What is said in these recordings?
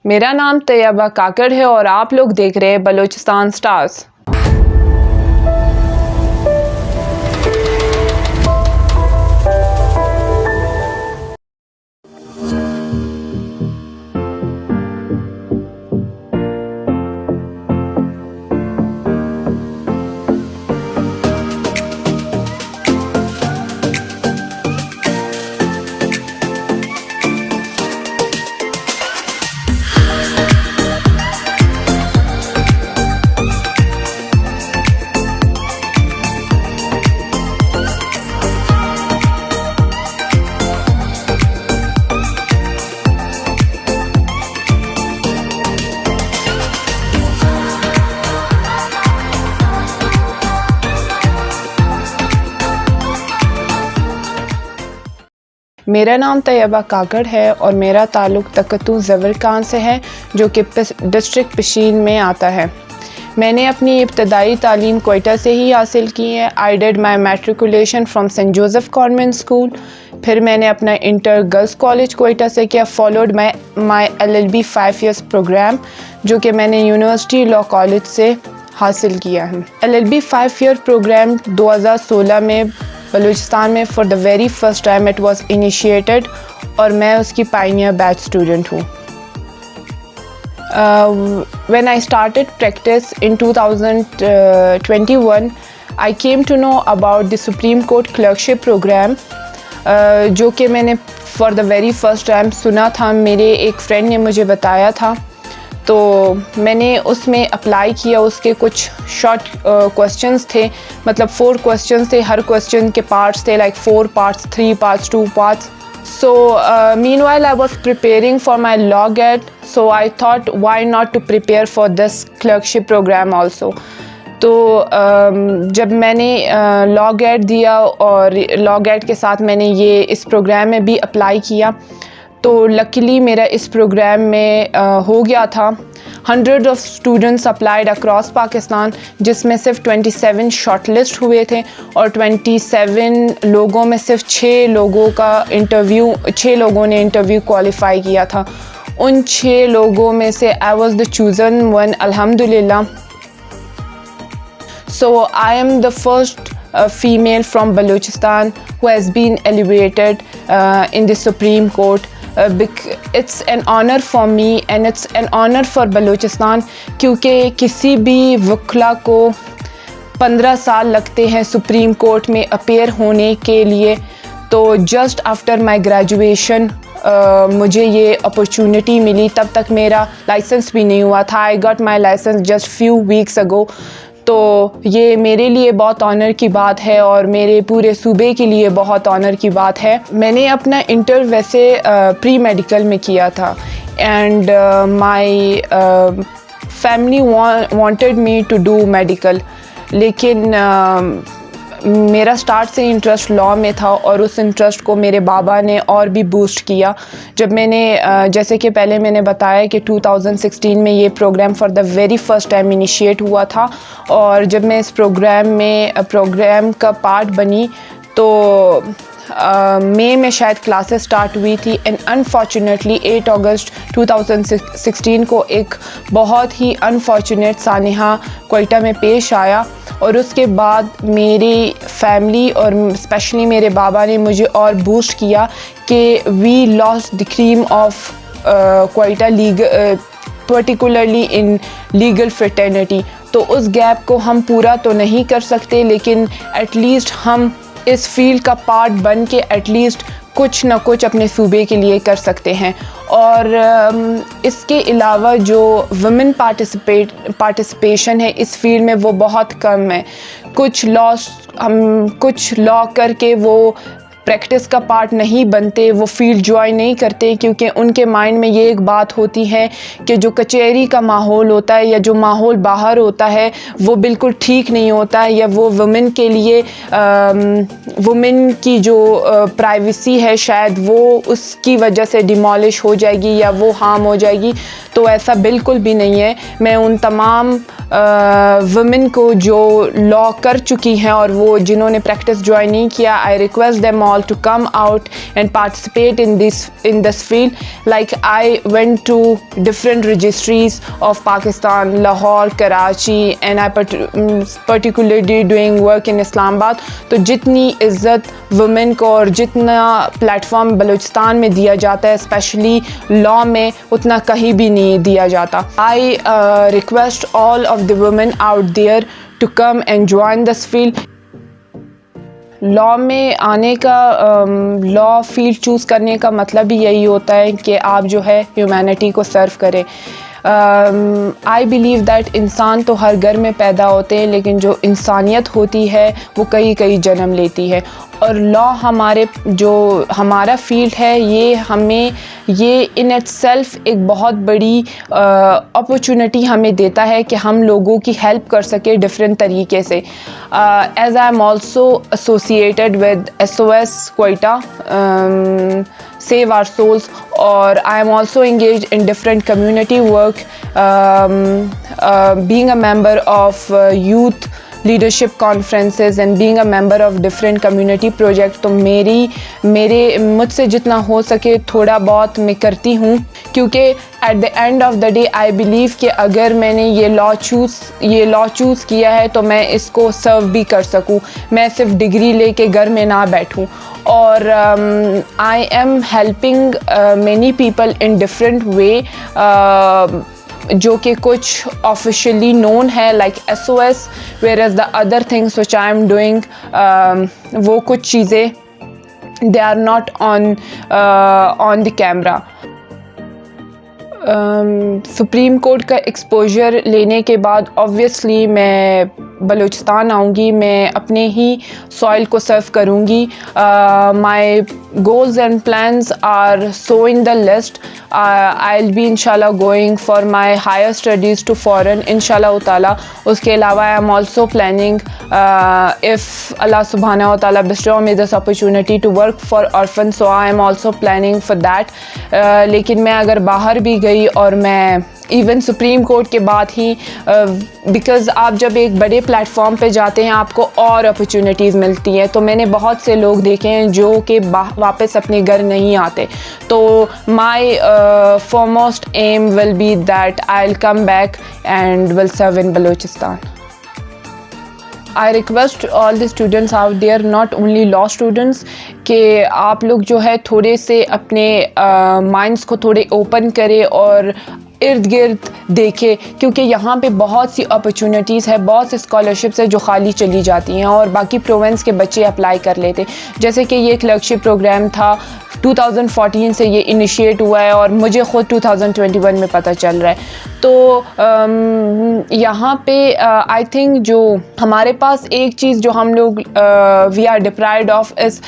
میرا نام طیبہ کاکڑ ہے اور آپ لوگ دیکھ رہے ہیں بلوچستان سٹارز۔ میرا نام طیبہ کاکڑ ہے اور میرا تعلق تکتو زیورکان سے ہے جو کہ ڈسٹرکٹ پشین میں آتا ہے۔ میں نے اپنی ابتدائی تعلیم کوئٹہ سے ہی حاصل کی ہے۔ I did my matriculation from Saint Joseph convent school, پھر میں نے اپنا انٹر گرلس کالج کوئٹہ سے کیا، فالوڈ مائی LLB 5 years پروگرام جو کہ میں نے یونیورسٹی لاء کالج سے حاصل کیا ہے۔ LLB 5 year پروگرام 2016 میں بلوچستان میں for the very first time it was initiated اور میں اس کی پائنیئر بیچ اسٹوڈنٹ ہوں۔ When I started practice in 2021, I came to know about the Supreme Court clerkship program جو کہ میں نے for the very first time سنا تھا، میرے ایک فرینڈ نے مجھے بتایا تھا، تو میں نے اس میں اپلائی کیا۔ اس کے کچھ شارٹ کوسچنز تھے، مطلب 4 questions تھے، ہر کوسچن کے پارٹس تھے like 4 parts, 3 parts, 2 parts. So meanwhile I was preparing for my law GAT, so I thought why not to prepare for this clerkship program also. تو جب میں نے لاء گیٹ دیا اور لاء گیٹ کے ساتھ میں نے یہ اس پروگرام میں بھی اپلائی کیا، تو لکیلی میرا اس پروگرام میں ہو گیا تھا۔ 100 of students applied across Pakistan, جس میں صرف 27 شارٹ لسٹ ہوئے تھے اور 27 لوگوں میں صرف 6 لوگوں نے انٹرویو کوالیفائی کیا تھا۔ ان 6 لوگوں میں سے I was the chosen one الحمدللہ۔ So I am the first female from Balochistan who has been elevated in the Supreme Court. It's an honor for me and it's an honor for Balochistan کیونکہ کسی بھی وکلا کو 15 سال لگتے ہیں supreme court میں اپیئر ہونے کے لیے، تو جسٹ آفٹر مائی گریجویشن مجھے یہ اپرچونٹی ملی۔ تب تک میرا لائسنس بھی نہیں ہوا تھا۔ I got my licence just few weeks ago, تو یہ میرے لیے بہت آنر کی بات ہے اور میرے پورے صوبے کے لیے بہت آنر کی بات ہے۔ میں نے اپنا انٹر ویسے پری میڈیکل میں کیا تھا and my family wanted me to do medical, لیکن میرا سٹارٹ سے انٹرسٹ لاء میں تھا اور اس انٹرسٹ کو میرے بابا نے اور بھی بوسٹ کیا۔ جب میں نے جیسے کہ پہلے میں نے بتایا کہ 2016 میں یہ programme for the very first time initiate ہوا تھا، اور جب میں اس پروگرام کا پارٹ بنی تو مئی میں شاید کلاسز سٹارٹ ہوئی تھی، اینڈ انفارچونیٹلی 8 اگست 2016 کو ایک بہت ہی انفارچونیٹ سانحہ کوئٹہ میں پیش آیا، اور اس کے بعد میری فیملی اور اسپیشلی میرے بابا نے مجھے اور بوسٹ کیا کہ we lost the cream of Quetta particularly in legal fraternity. تو اس گیپ کو ہم پورا تو نہیں کر سکتے، لیکن ایٹ لیسٹ ہم اس فیلڈ کا پارٹ بن کے ایٹ لیسٹ کچھ نہ کچھ اپنے صوبے کے لیے کر سکتے ہیں۔ اور اس کے علاوہ جو ویمن پارٹیسپیشن ہے اس فیلڈ میں وہ بہت کم ہے۔ کچھ لاء کر کے وہ پریکٹس کا پارٹ نہیں بنتے، وہ فیلڈ جوائن نہیں کرتے، کیونکہ ان کے مائنڈ میں یہ ایک بات ہوتی ہے کہ جو کچہری کا ماحول ہوتا ہے یا جو ماحول باہر ہوتا ہے وہ بالکل ٹھیک نہیں ہوتا ہے، یا وہ وومن کے لیے وومن کی جو پرائیویسی ہے شاید وہ اس کی وجہ سے ڈیمالش ہو جائے گی یا وہ ہارم ہو جائے گی، تو ایسا بالکل بھی نہیں ہے۔ میں ان تمام ویمن کو جو لا کر چکی ہیں اور وہ جنہوں نے پریکٹس جوائن نہیں کیا, I request them all to come out and participate in this field. Like I went to different registries of Pakistan, Lahore, Karachi, and I particularly doing work in Islamabad. تو جتنی عزت women کو اور جتنا platform Balochistan میں دیا جاتا ہے اسپیشلی لا میں, اتنا کہیں بھی نہیں دیا جاتا. I request all of the women out there to come and join this field. لا میں آنے کا, لا فیلڈ چوز کرنے کا مطلب ہی یہی ہوتا ہے کہ آپ جو ہے ہیومینٹی کو سرو کریں. آئی بلیو دیٹ انسان تو ہر گھر میں پیدا ہوتے ہیں, لیکن جو انسانیت ہوتی ہے وہ کئی کئی جنم لیتی ہے, اور لا ہمارا فیلڈ ہے, یہ ان اٹ سیلف ایک بہت بڑی اپرچونٹی ہمیں دیتا ہے کہ ہم لوگوں کی ہیلپ کر سکیں ڈفرینٹ طریقے سے. As I am also associated with SOS Quetta, Save Our Souls, or I am also engaged in different community work, being a member of youth leadership conferences and being a member of different community projects. تو مجھ سے جتنا ہو سکے تھوڑا بہت میں کرتی ہوں, کیونکہ at the end of the day I believe کہ اگر میں نے یہ لا چوز کیا ہے تو میں اس کو سرو بھی کر سکوں, میں صرف ڈگری لے کے گھر میں نہ بیٹھوں. اور I am helping many people in different way, جو کہ کچھ آفیشلی نون ہے like SOS, whereas the other things which I am doing, وہ کچھ چیزیں they are not on the camera. Supreme court کا ایکسپوجر لینے کے بعد آبویسلی میں بلوچستان آؤں گی, میں اپنے ہی سوائل کو سرو کروں گی. My goals and plans are so in the list. I will be انشاءاللہ going for my higher studies to foreign انشاءاللہ تعالیٰ. اس کے علاوہ I am also planning if Allah subhanahu wa ta'ala bestow me this opportunity to work for orphans, so I am also planning for that. لیکن میں اگر باہر بھی گئی اور میں ایون سپریم کورٹ کے بعد ہی, بیکاز آپ جب ایک بڑے پلیٹ فارم پہ جاتے ہیں آپ کو اور اپرچونیٹیز ملتی ہیں, تو میں نے بہت سے لوگ دیکھے ہیں جو کہ واپس اپنے گھر نہیں آتے. تو مائی فورموسٹ aim will be that I'll come back and will serve in Balochistan. I request all the students out there, not only law students, کہ آپ لوگ جو ہے تھوڑے سے اپنے مائنڈس کو تھوڑے اوپن کرے اور ارد گرد دیکھے, کیونکہ یہاں پہ بہت سی اپرچونیٹیز ہے, بہت سے اسکالرشپس ہیں جو خالی چلی جاتی ہیں اور باقی پروونس کے بچے اپلائی کر لیتے. جیسے کہ یہ کلرکشپ پروگرام تھا 2014 سے یہ انیشیٹ ہوا ہے اور مجھے خود 2021 میں پتہ چل رہا ہے. تو یہاں پہ آئی تھنک جو ہمارے پاس ایک چیز جو ہم لوگ we are deprived of is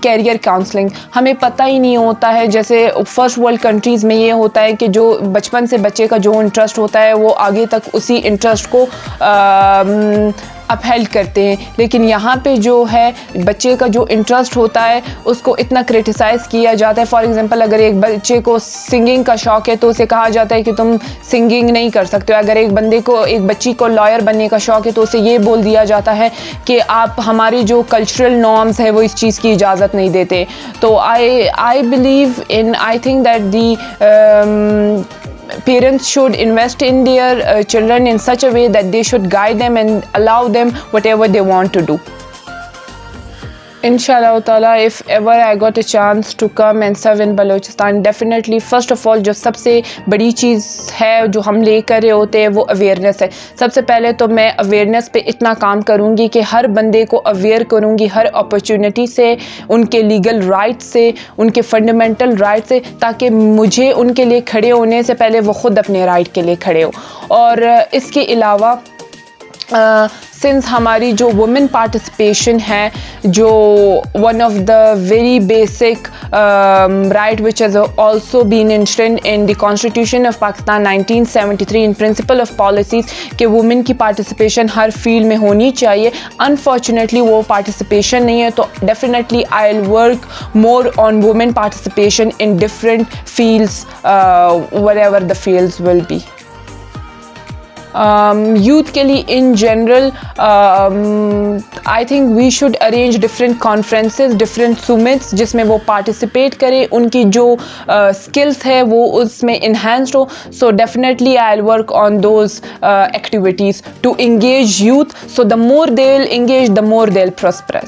career counselling. ہمیں پتہ ہی نہیں ہوتا ہے, جیسے فرسٹ ورلڈ کنٹریز میں یہ ہوتا ہے کہ جو بچپن سے بچے کا جو انٹرسٹ ہوتا ہے وہ آگے تک اسی انٹرسٹ کو اپہیلڈ کرتے ہیں, لیکن یہاں پہ جو ہے بچے کا جو انٹرسٹ ہوتا ہے اس کو اتنا کرٹیسائز کیا جاتا ہے. فار ایگزامپل اگر ایک بچے کو سنگنگ کا شوق ہے تو اسے کہا جاتا ہے کہ تم سنگنگ نہیں کر سکتے. اگر ایک بچی کو لائر بننے کا شوق ہے تو اسے یہ بول دیا جاتا ہے کہ آپ ہماری جو کلچرل نارمز ہے وہ اس چیز کی اجازت نہیں دیتے. تو I believe in, I think that the parents should invest in their children in such a way that they should guide them and allow them whatever they want to do. Inshallah ta'ala, if ever I got a chance to come and serve in Balochistan, definitely first of all جو سب سے بڑی چیز ہے جو ہم لے کر رہے ہوتے ہیں وہ اویئرنیس ہے. سب سے پہلے تو میں اویئرنیس پہ اتنا کام کروں گی کہ ہر بندے کو اویئر کروں گی ہر اپرچونٹی سے, ان کے لیگل رائٹ سے, ان کے فنڈامنٹل رائٹ سے, تاکہ مجھے ان کے لیے کھڑے ہونے سے پہلے وہ خود اپنے رائٹ کے لیے کھڑے ہو. اور اس کے علاوہ سنس ہماری جو وومن پارٹیسپیشن ہے, جو one of the very basic right which has also been ensured in the constitution of Pakistan 1973 in principle of policies, کہ وومن کی پارٹیسپیشن ہر فیلڈ میں ہونی چاہیے. انفارچونیٹلی وہ پارٹیسپیشن نہیں ہے, تو definitely I will work more on women participation in different fields, whatever the fields will be. Youth کے لیے in general I think we should arrange different conferences, different summits جس میں وہ participate کرے, ان کی جو اسکلس ہے وہ اس میں انہینسڈ ہو. So definitely I will work on those activities to engage youth, so the more they will engage, the more they'll prosper.